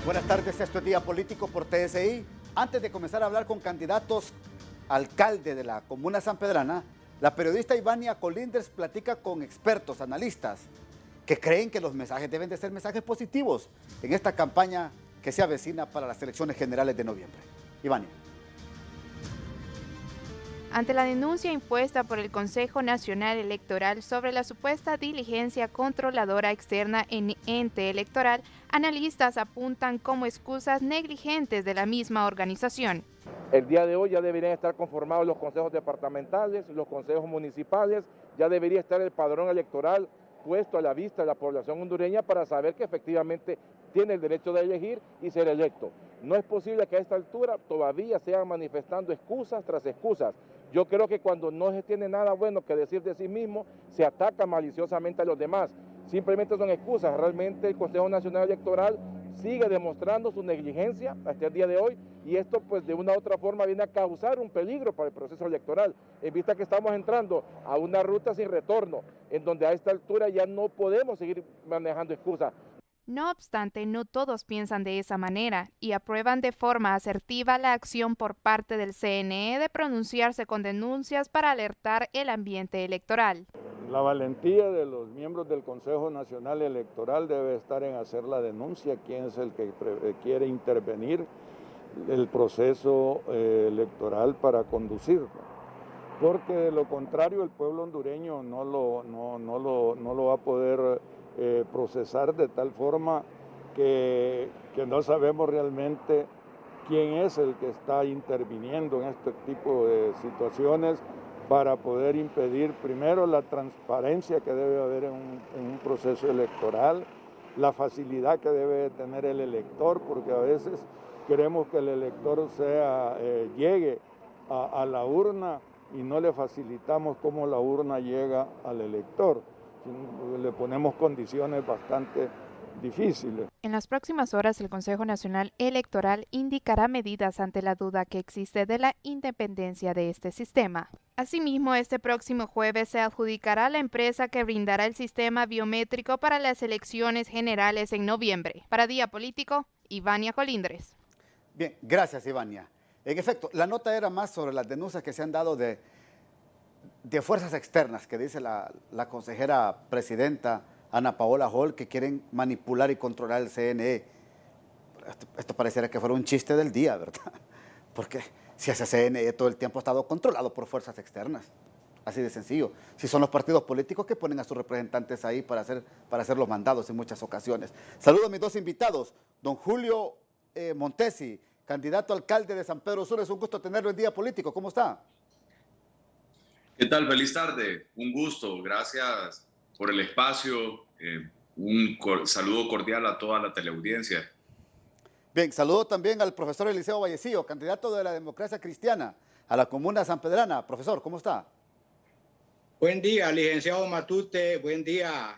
Buenas tardes, esto es Día Político por TSI. Antes de comenzar a hablar con candidatos a alcalde de la comuna sanpedrana, la periodista Ivania Colindres platica con expertos, analistas, que creen que los mensajes deben de ser mensajes positivos en esta campaña que se avecina para las elecciones generales de noviembre. Ivania. Ante la denuncia impuesta por el Consejo Nacional Electoral sobre la supuesta diligencia controladora externa en ente electoral, analistas apuntan como excusas negligentes de la misma organización. El día de hoy ya deberían estar conformados los consejos departamentales, los consejos municipales, ya debería estar el padrón electoral puesto a la vista de la población hondureña para saber que efectivamente tiene el derecho de elegir y ser electo. No es posible que a esta altura todavía sean manifestando excusas tras excusas. Yo creo que cuando no se tiene nada bueno que decir de sí mismo, se ataca maliciosamente a los demás. Simplemente son excusas. Realmente el Consejo Nacional Electoral sigue demostrando su negligencia hasta el día de hoy y esto pues de una u otra forma viene a causar un peligro para el proceso electoral, en vista que estamos entrando a una ruta sin retorno, en donde a esta altura ya no podemos seguir manejando excusas. No obstante, no todos piensan de esa manera y aprueban de forma asertiva la acción por parte del CNE de pronunciarse con denuncias para alertar el ambiente electoral. La valentía de los miembros del Consejo Nacional Electoral debe estar en hacer la denuncia, quién es el que quiere intervenir el proceso electoral para conducirlo. Porque de lo contrario el pueblo hondureño no lo va a poder procesar de tal forma que no sabemos realmente quién es el que está interviniendo en este tipo de situaciones para poder impedir primero la transparencia que debe haber en un proceso electoral, la facilidad que debe tener el elector, porque a veces queremos que el elector llegue a la urna y no le facilitamos cómo la urna llega al elector. Le ponemos condiciones bastante difíciles. En las próximas horas, el Consejo Nacional Electoral indicará medidas ante la duda que existe de la independencia de este sistema. Asimismo, este próximo jueves se adjudicará la empresa que brindará el sistema biométrico para las elecciones generales en noviembre. Para Día Político, Ivania Colindres. Bien, gracias Ivania. En efecto, la nota era más sobre las denuncias que se han dado de fuerzas externas, que dice la consejera presidenta Ana Paola Hall, que quieren manipular y controlar el CNE. Esto pareciera que fuera un chiste del día, ¿verdad? Porque si ese CNE todo el tiempo ha estado controlado por fuerzas externas, así de sencillo. Si son los partidos políticos que ponen a sus representantes ahí para hacer los mandados en muchas ocasiones. Saludo a mis dos invitados, don Julio Montesi, candidato a alcalde de San Pedro Sula. Es un gusto tenerlo en Día Político. ¿Cómo está? ¿Qué tal? Feliz tarde. Un gusto. Gracias por el espacio. Saludo cordial a toda la teleaudiencia. Bien, saludo también al profesor Eliseo Vallecillo, candidato de la Democracia Cristiana a la comuna sanpedrana. Profesor, ¿cómo está? Buen día, licenciado Matute. Buen día,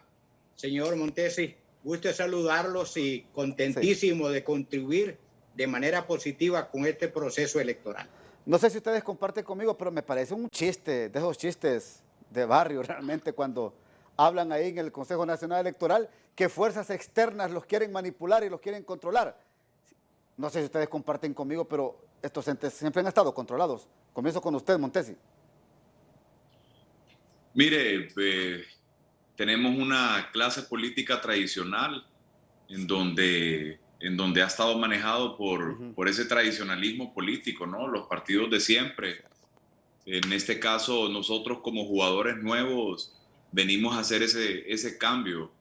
señor Montesi. Gusto saludarlos y contentísimo de contribuir de manera positiva con este proceso electoral. No sé si ustedes comparten conmigo, pero me parece un chiste, de esos chistes de barrio realmente, cuando hablan ahí en el Consejo Nacional Electoral que fuerzas externas los quieren manipular y los quieren controlar. No sé si ustedes comparten conmigo, pero estos entes siempre han estado controlados. Comienzo con usted, Montesi. Mire, tenemos una clase política tradicional en donde ha estado manejado por ese tradicionalismo político, ¿no? Los partidos de siempre. En este caso, nosotros como jugadores nuevos venimos a hacer ese cambio.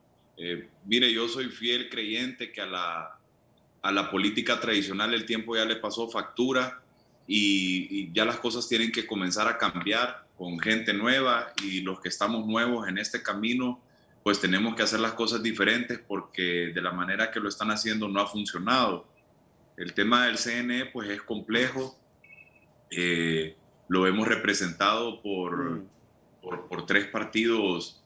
Mire, yo soy fiel creyente que a la política tradicional el tiempo ya le pasó factura y ya las cosas tienen que comenzar a cambiar con gente nueva, y los que estamos nuevos en este camino pues tenemos que hacer las cosas diferentes porque de la manera que lo están haciendo no ha funcionado. El tema del CNE pues es complejo, lo hemos representado por tres partidos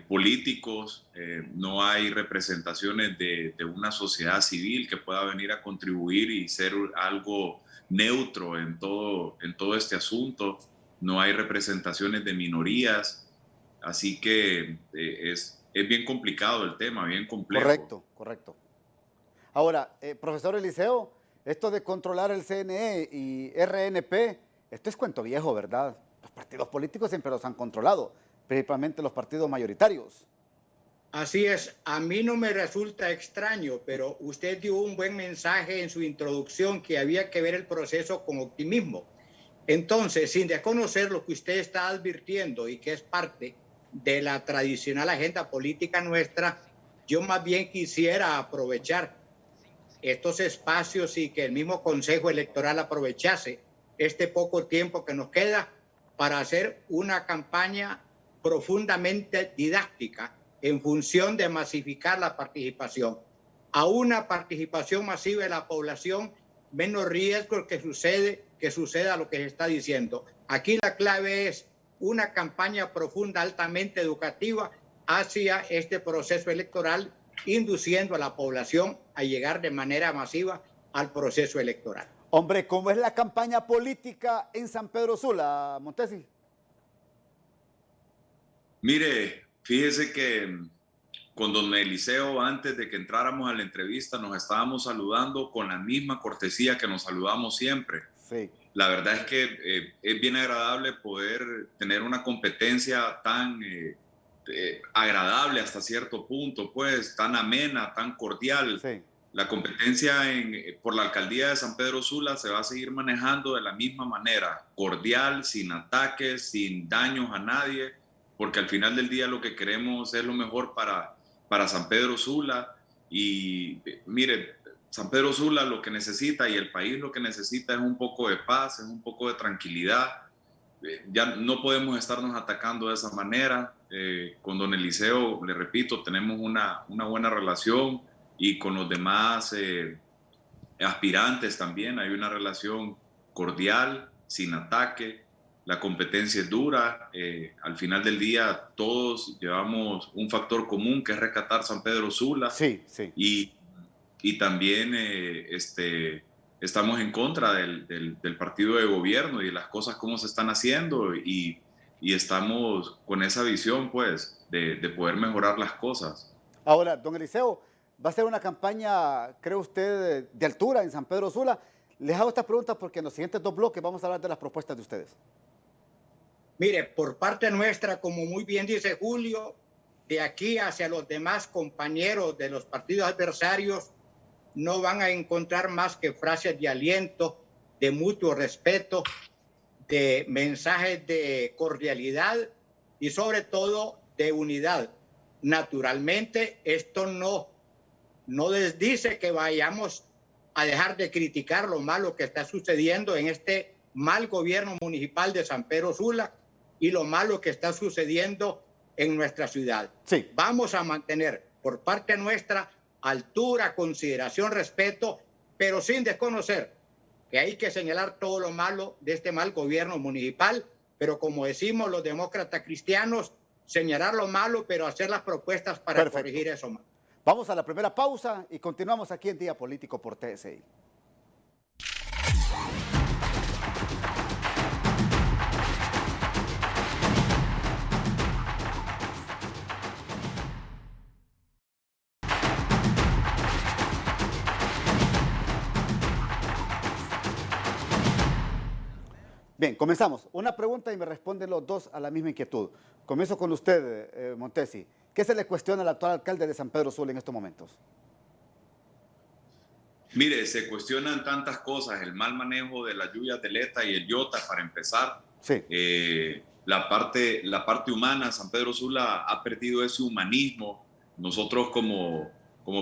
políticos, no hay representaciones de una sociedad civil que pueda venir a contribuir y ser algo neutro en todo este asunto, no hay representaciones de minorías, así que es bien complicado el tema, bien complejo. Correcto. Ahora, profesor Eliseo, esto de controlar el CNE y RNP, esto es cuento viejo, ¿verdad? Los partidos políticos siempre los han controlado, principalmente los partidos mayoritarios. Así es, a mí no me resulta extraño, pero usted dio un buen mensaje en su introducción que había que ver el proceso con optimismo. Entonces, sin desconocer lo que usted está advirtiendo y que es parte de la tradicional agenda política nuestra, yo más bien quisiera aprovechar estos espacios y que el mismo Consejo Electoral aprovechase este poco tiempo que nos queda para hacer una campaña profundamente didáctica en función de masificar la participación. A una participación masiva de la población, menos riesgo que suceda lo que se está diciendo. Aquí la clave es una campaña profunda, altamente educativa hacia este proceso electoral, induciendo a la población a llegar de manera masiva al proceso electoral. Hombre, ¿cómo es la campaña política en San Pedro Sula, Montesi? Mire, fíjese que con don Eliseo, antes de que entráramos a la entrevista, nos estábamos saludando con la misma cortesía que nos saludamos siempre. Sí. La verdad es que es bien agradable poder tener una competencia tan agradable hasta cierto punto, pues tan amena, tan cordial. Sí. La competencia por la alcaldía de San Pedro Sula se va a seguir manejando de la misma manera, cordial, sin ataques, sin daños a nadie, porque al final del día lo que queremos es lo mejor para San Pedro Sula. Y mire, San Pedro Sula lo que necesita y el país lo que necesita es un poco de paz, es un poco de tranquilidad. Ya no podemos estarnos atacando de esa manera. Con don Eliseo, le repito, tenemos una buena relación, y con los demás aspirantes también hay una relación cordial, sin ataque. La competencia es dura. Al final del día todos llevamos un factor común, que es rescatar San Pedro Sula. Sí, sí. Y también estamos en contra del partido de gobierno y de las cosas como se están haciendo, y estamos con esa visión, pues, de poder mejorar las cosas. Ahora, don Eliseo, va a ser una campaña, ¿cree usted, de altura en San Pedro Sula? Les hago esta pregunta porque en los siguientes 2 bloques vamos a hablar de las propuestas de ustedes. Mire, por parte nuestra, como muy bien dice Julio, de aquí hacia los demás compañeros de los partidos adversarios, no van a encontrar más que frases de aliento, de mutuo respeto, de mensajes de cordialidad y sobre todo de unidad. Naturalmente, esto no les dice que vayamos a dejar de criticar lo malo que está sucediendo en este mal gobierno municipal de San Pedro Sula y lo malo que está sucediendo en nuestra ciudad. Sí. Vamos a mantener por parte nuestra altura, consideración, respeto, pero sin desconocer que hay que señalar todo lo malo de este mal gobierno municipal, pero como decimos los demócratas cristianos, señalar lo malo, pero hacer las propuestas para corregir eso malo. Vamos a la primera pausa y continuamos aquí en Día Político por TSI. Bien, comenzamos. Una pregunta y me responden los dos a la misma inquietud. Comienzo con usted, Montesi. ¿Qué se le cuestiona al actual alcalde de San Pedro Sula en estos momentos? Mire, se cuestionan tantas cosas, el mal manejo de las lluvias del ETA y el IOTA, para empezar. Sí. La parte humana, San Pedro Sula ha perdido ese humanismo. Nosotros como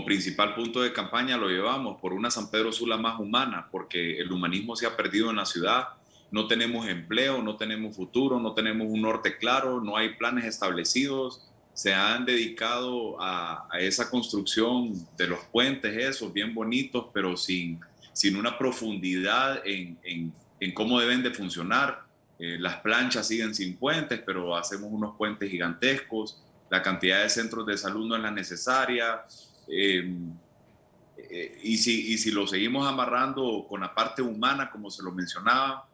principal punto de campaña lo llevamos por una San Pedro Sula más humana, porque el humanismo se ha perdido en la ciudad. No tenemos empleo, no tenemos futuro, no tenemos un norte claro, no hay planes establecidos. Se han dedicado a esa construcción de los puentes, esos bien bonitos, pero sin una profundidad en cómo deben de funcionar. Las planchas siguen sin puentes, pero hacemos unos puentes gigantescos. La cantidad de centros de salud no es la necesaria. Y si lo seguimos amarrando con la parte humana, como se lo mencionaba,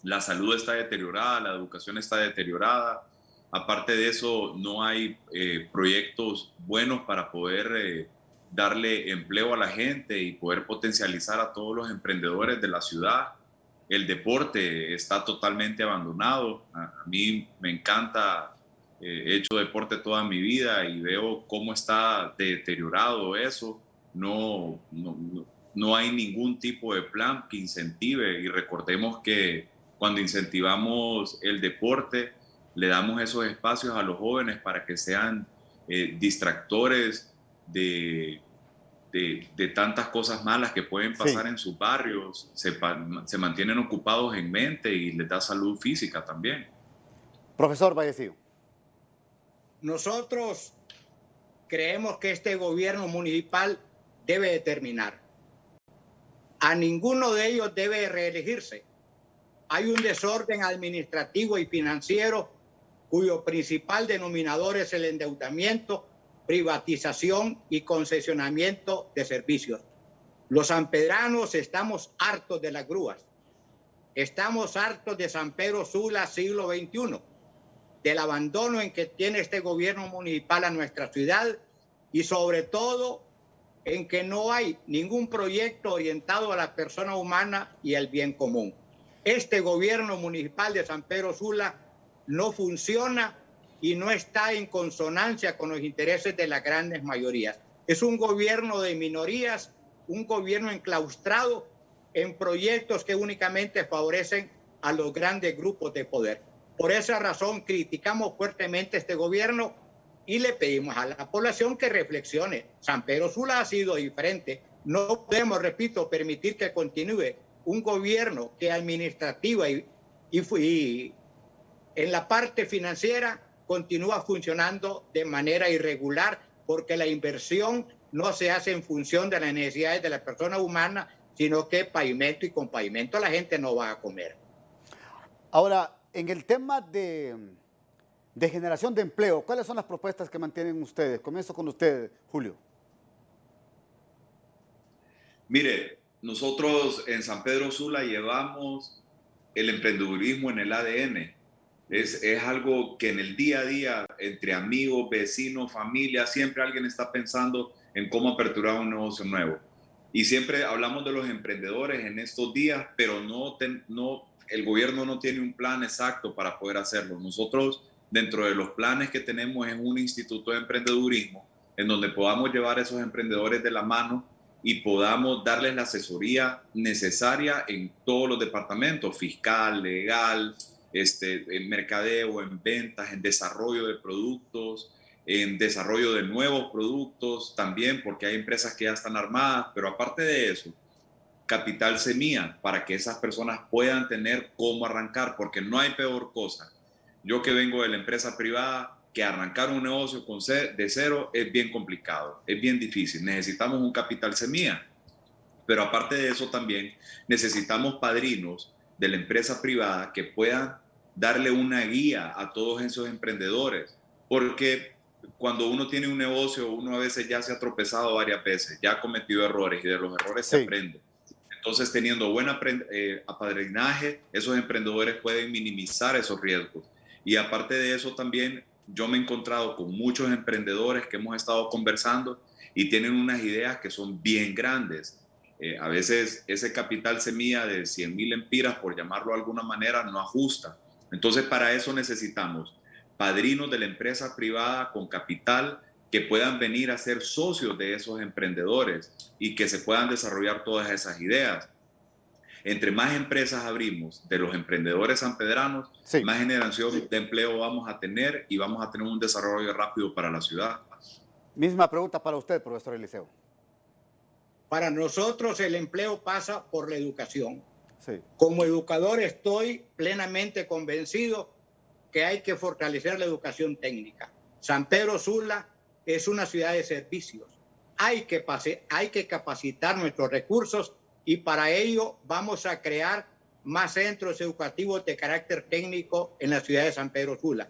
la salud está deteriorada, la educación está deteriorada. Aparte de eso, no hay proyectos buenos para poder darle empleo a la gente y poder potencializar a todos los emprendedores de la ciudad. El deporte está totalmente abandonado. A mí me encanta, he hecho deporte toda mi vida y veo cómo está deteriorado eso. No hay ningún tipo de plan que incentive, y recordemos que cuando incentivamos el deporte le damos esos espacios a los jóvenes para que sean distractores de tantas cosas malas que pueden pasar en sus barrios, se mantienen ocupados en mente y les da salud física también. Profesor Vallecillo. Nosotros creemos que este gobierno municipal debe de terminar. A ninguno de ellos debe reelegirse. Hay un desorden administrativo y financiero cuyo principal denominador es el endeudamiento, privatización y concesionamiento de servicios. Los sanpedranos estamos hartos de las grúas. Estamos hartos de San Pedro Sula siglo XXI, del abandono en que tiene este gobierno municipal a nuestra ciudad y sobre todo en que no hay ningún proyecto orientado a la persona humana y el bien común. Este gobierno municipal de San Pedro Sula no funciona y no está en consonancia con los intereses de las grandes mayorías. Es un gobierno de minorías, un gobierno enclaustrado en proyectos que únicamente favorecen a los grandes grupos de poder. Por esa razón criticamos fuertemente este gobierno y le pedimos a la población que reflexione. San Pedro Sula ha sido diferente. No podemos, repito, permitir que continúe un gobierno que administrativa y en la parte financiera continúa funcionando de manera irregular porque la inversión no se hace en función de las necesidades de la persona humana, sino que pavimento, y con pavimento la gente no va a comer. Ahora, en el tema de generación de empleo, ¿cuáles son las propuestas que mantienen ustedes? Comienzo con usted, Julio. Mire, nosotros en San Pedro Sula llevamos el emprendedurismo en el ADN. Es algo que en el día a día, entre amigos, vecinos, familia, siempre alguien está pensando en cómo aperturar un negocio nuevo. Y siempre hablamos de los emprendedores en estos días, pero el gobierno no tiene un plan exacto para poder hacerlo. Nosotros, dentro de los planes que tenemos, es un instituto de emprendedurismo en donde podamos llevar a esos emprendedores de la mano y podamos darles la asesoría necesaria en todos los departamentos, fiscal, legal, en mercadeo, en ventas, en desarrollo de productos, en desarrollo de nuevos productos también, porque hay empresas que ya están armadas, pero aparte de eso, capital semilla para que esas personas puedan tener cómo arrancar, porque no hay peor cosa. Yo que vengo de la empresa privada, que arrancar un negocio de cero es bien complicado, es bien difícil. Necesitamos un capital semilla, pero aparte de eso también necesitamos padrinos de la empresa privada que puedan darle una guía a todos esos emprendedores, porque cuando uno tiene un negocio, uno a veces ya se ha tropezado varias veces, ya ha cometido errores y de los errores se aprende. Entonces, teniendo buen apadrinaje, esos emprendedores pueden minimizar esos riesgos. Y aparte de eso también, yo me he encontrado con muchos emprendedores que hemos estado conversando y tienen unas ideas que son bien grandes. A veces ese capital semilla de 100,000 empiras, por llamarlo de alguna manera, no ajusta. Entonces, para eso necesitamos padrinos de la empresa privada con capital que puedan venir a ser socios de esos emprendedores y que se puedan desarrollar todas esas ideas. Entre más empresas abrimos de los emprendedores sanpedranos, más generación de empleo vamos a tener y vamos a tener un desarrollo rápido para la ciudad. Misma pregunta para usted, profesor Eliseo. Para nosotros el empleo pasa por la educación. Sí. Como educador estoy plenamente convencido que hay que fortalecer la educación técnica. San Pedro Sula es una ciudad de servicios. Hay que capacitar nuestros recursos y para ello vamos a crear más centros educativos de carácter técnico en la ciudad de San Pedro Sula.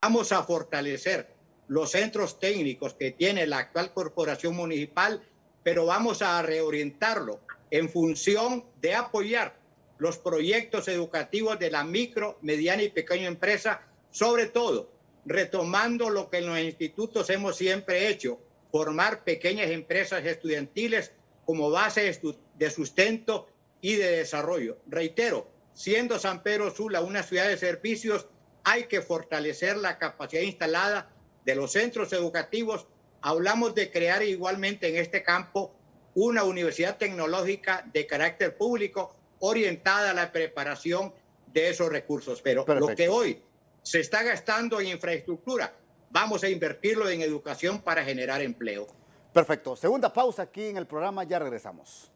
Vamos a fortalecer los centros técnicos que tiene la actual corporación municipal, pero vamos a reorientarlo en función de apoyar los proyectos educativos de la micro, mediana y pequeña empresa, sobre todo retomando lo que en los institutos hemos siempre hecho, formar pequeñas empresas estudiantiles como base de sustento y de desarrollo. Reitero, siendo San Pedro Sula una ciudad de servicios, hay que fortalecer la capacidad instalada de los centros educativos. Hablamos de crear igualmente en este campo una universidad tecnológica de carácter público orientada a la preparación de esos recursos. Pero Perfecto. Lo que hoy se está gastando en infraestructura, vamos a invertirlo en educación para generar empleo. Perfecto. Segunda pausa aquí en el programa, ya regresamos.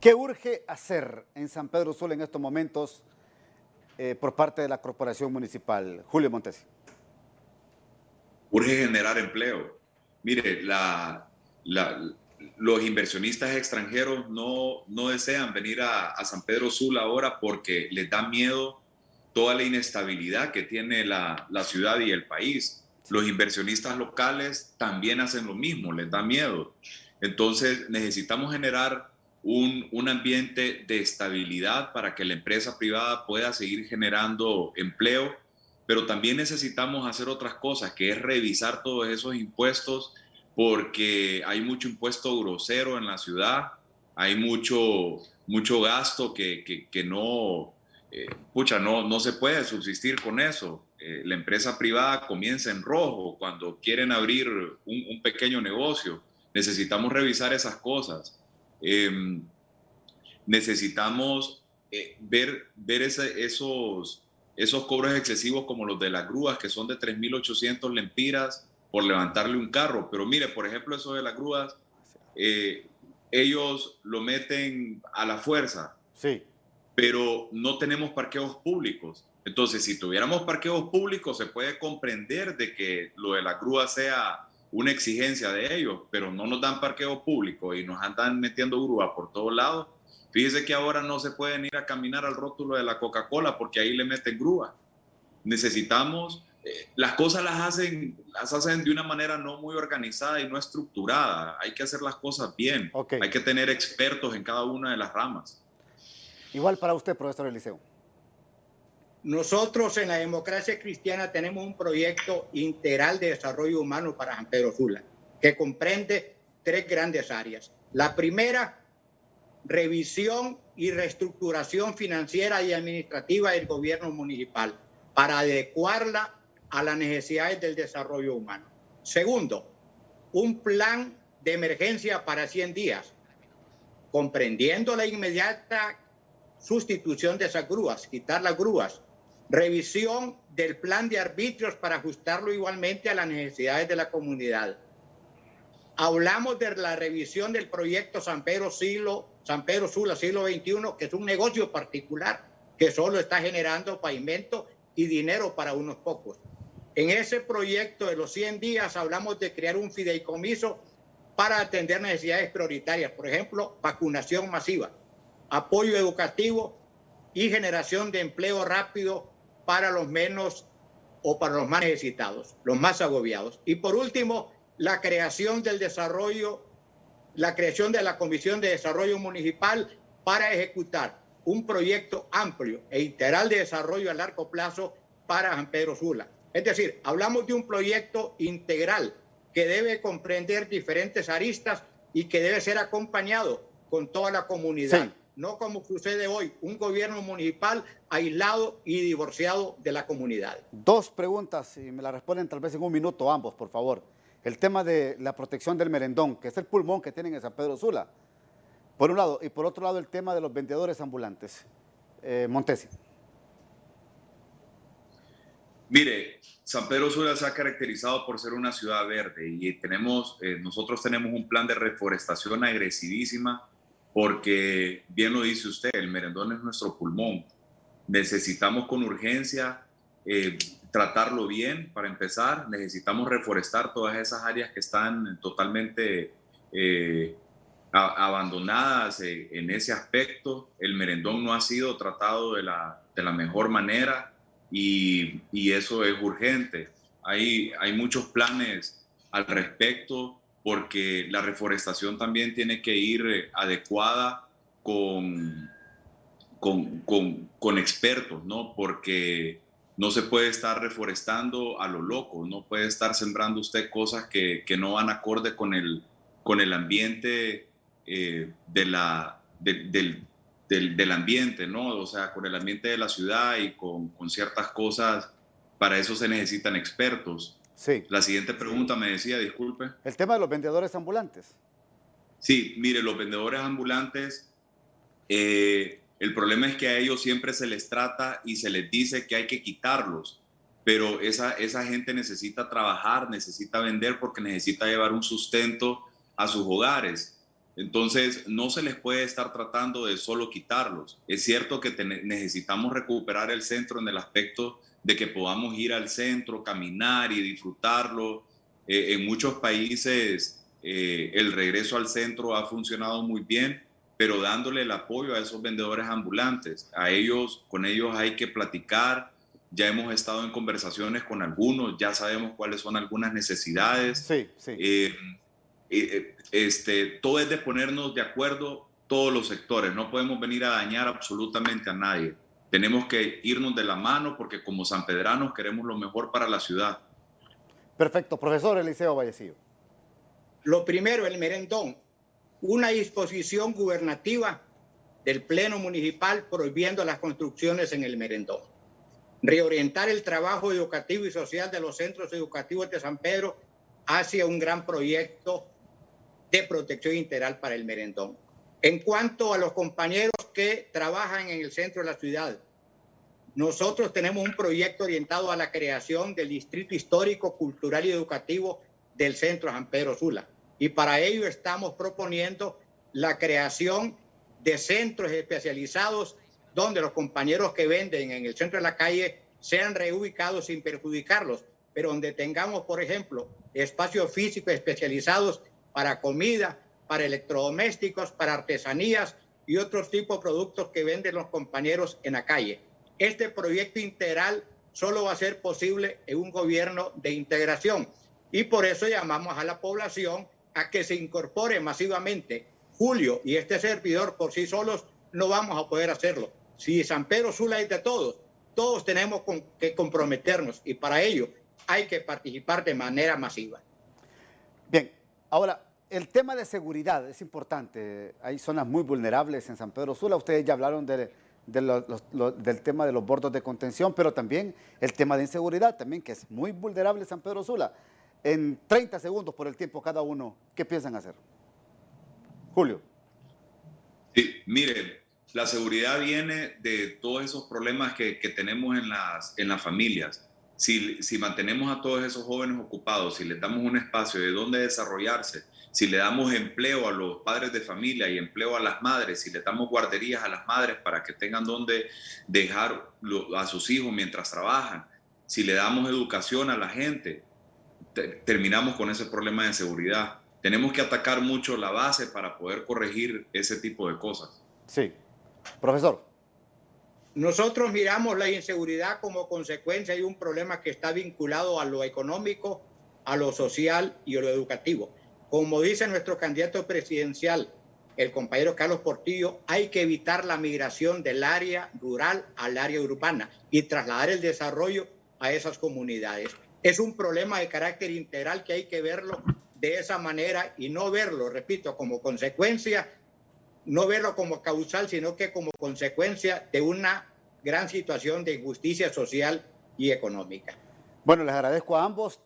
¿Qué urge hacer en San Pedro Sula en estos momentos por parte de la corporación municipal? Julio Montesi. Urge generar empleo. Mire, los inversionistas extranjeros no desean venir a San Pedro Sula ahora porque les da miedo toda la inestabilidad que tiene la ciudad y el país. Los inversionistas locales también hacen lo mismo, les da miedo. Entonces necesitamos generar un ambiente de estabilidad para que la empresa privada pueda seguir generando empleo, pero también necesitamos hacer otras cosas, que es revisar todos esos impuestos, porque hay mucho impuesto grosero en la ciudad, hay mucho gasto que no, no se puede subsistir con eso. La empresa privada comienza en rojo cuando quieren abrir un pequeño negocio. Necesitamos revisar esas cosas. Necesitamos ver esos cobros excesivos como los de las grúas, que son de 3.800 lempiras por levantarle un carro. Pero mire, por ejemplo, eso de las grúas, ellos lo meten a la fuerza, Sí. pero no tenemos parqueos públicos. Entonces, si tuviéramos parqueos públicos, se puede comprender de que lo de la grúa sea una exigencia de ellos, pero no nos dan parqueo público y nos andan metiendo grúa por todos lados. Fíjese que ahora no se pueden ir a caminar al rótulo de la Coca-Cola porque ahí le meten grúa. Necesitamos, las cosas las hacen de una manera no muy organizada y no estructurada. Hay que hacer las cosas bien. Okay. Hay que tener expertos en cada una de las ramas. Igual para usted, profesor Eliseo. Nosotros en la Democracia Cristiana tenemos un proyecto integral de desarrollo humano para San Pedro Sula, que comprende 3 grandes áreas. La primera, revisión y reestructuración financiera y administrativa del gobierno municipal para adecuarla a las necesidades del desarrollo humano. Segundo, un plan de emergencia para 100 días, comprendiendo la inmediata sustitución de esas grúas, quitar las grúas, revisión del plan de arbitrios para ajustarlo igualmente a las necesidades de la comunidad. Hablamos de la revisión del proyecto San Pedro Sula siglo XXI, que es un negocio particular que solo está generando pavimento y dinero para unos pocos. En ese proyecto de los 100 días hablamos de crear un fideicomiso para atender necesidades prioritarias, por ejemplo, vacunación masiva, apoyo educativo y generación de empleo rápido para los menos o para los más necesitados, los más agobiados. Y por último, la creación del desarrollo, la creación de la Comisión de Desarrollo Municipal para ejecutar un proyecto amplio e integral de desarrollo a largo plazo para San Pedro Sula. Es decir, hablamos de un proyecto integral que debe comprender diferentes aristas y que debe ser acompañado con toda la comunidad. Sí. No como sucede hoy, un gobierno municipal aislado y divorciado de la comunidad. 2 preguntas, y me la responden tal vez en un minuto ambos, por favor. El tema de la protección del merendón, que es el pulmón que tienen en San Pedro Sula, por un lado, y por otro lado el tema de los vendedores ambulantes. Montesi. Mire, San Pedro Sula se ha caracterizado por ser una ciudad verde y nosotros tenemos un plan de reforestación agresivísima, porque bien lo dice usted, el merendón es nuestro pulmón. Necesitamos con urgencia tratarlo bien para empezar. Necesitamos reforestar todas esas áreas que están totalmente abandonadas en ese aspecto. El merendón no ha sido tratado de la mejor manera y eso es urgente. hay muchos planes al respecto, porque la reforestación también tiene que ir adecuada con expertos, ¿no? Porque no se puede estar reforestando a lo loco, no puede estar sembrando usted cosas que no van acorde con el ambiente del ambiente, ¿no? O sea, con el ambiente de la ciudad y con ciertas cosas. Para eso se necesitan expertos. Sí. La siguiente pregunta me decía, disculpe. El tema de los vendedores ambulantes. Sí, mire, los vendedores ambulantes, el problema es que a ellos siempre se les trata y se les dice que hay que quitarlos, pero esa gente necesita trabajar, necesita vender porque necesita llevar un sustento a sus hogares. Entonces, no se les puede estar tratando de solo quitarlos. Es cierto que necesitamos recuperar el centro en el aspecto de que podamos ir al centro, caminar y disfrutarlo. En muchos países el regreso al centro ha funcionado muy bien, pero dándole el apoyo a esos vendedores ambulantes. Con ellos hay que platicar. Ya hemos estado en conversaciones con algunos, ya sabemos cuáles son algunas necesidades. Sí, sí. Todo es de ponernos de acuerdo todos los sectores. No podemos venir a dañar absolutamente a nadie. Tenemos que irnos de la mano porque como sanpedranos queremos lo mejor para la ciudad. Perfecto. Profesor Eliseo Vallecillo. Lo primero, el merendón. Una disposición gubernativa del Pleno Municipal prohibiendo las construcciones en el merendón. Reorientar el trabajo educativo y social de los centros educativos de San Pedro hacia un gran proyecto de protección integral para el merendón. En cuanto a los compañeros que trabajan en el centro de la ciudad, nosotros tenemos un proyecto orientado a la creación del Distrito Histórico, Cultural y Educativo del Centro San Pedro Sula. Y para ello estamos proponiendo la creación de centros especializados donde los compañeros que venden en el centro de la calle sean reubicados sin perjudicarlos, pero donde tengamos, por ejemplo, espacios físicos especializados para comida, para electrodomésticos, para artesanías y otros tipos de productos que venden los compañeros en la calle. Este proyecto integral solo va a ser posible en un gobierno de integración y por eso llamamos a la población a que se incorpore masivamente. Julio y este servidor por sí solos no vamos a poder hacerlo. Si San Pedro Sula es de todos, todos tenemos que comprometernos y para ello hay que participar de manera masiva. Bien, ahora, el tema de seguridad es importante. Hay zonas muy vulnerables en San Pedro Sula. Ustedes ya hablaron del tema de los bordos de contención, pero también el tema de inseguridad, también que es muy vulnerable San Pedro Sula. En 30 segundos por el tiempo cada uno, ¿qué piensan hacer? Julio. Sí, miren, la seguridad viene de todos esos problemas que tenemos en las familias. Si mantenemos a todos esos jóvenes ocupados, si les damos un espacio de donde desarrollarse, si le damos empleo a los padres de familia y empleo a las madres, si le damos guarderías a las madres para que tengan donde dejar a sus hijos mientras trabajan, si le damos educación a la gente, terminamos con ese problema de seguridad. Tenemos que atacar mucho la base para poder corregir ese tipo de cosas. Sí. Profesor. Nosotros miramos la inseguridad como consecuencia de un problema que está vinculado a lo económico, a lo social y a lo educativo. Como dice nuestro candidato presidencial, el compañero Carlos Portillo, hay que evitar la migración del área rural al área urbana y trasladar el desarrollo a esas comunidades. Es un problema de carácter integral que hay que verlo de esa manera y no verlo, repito, como consecuencia, no verlo como causal, sino que como consecuencia de una gran situación de injusticia social y económica. Bueno, les agradezco a ambos.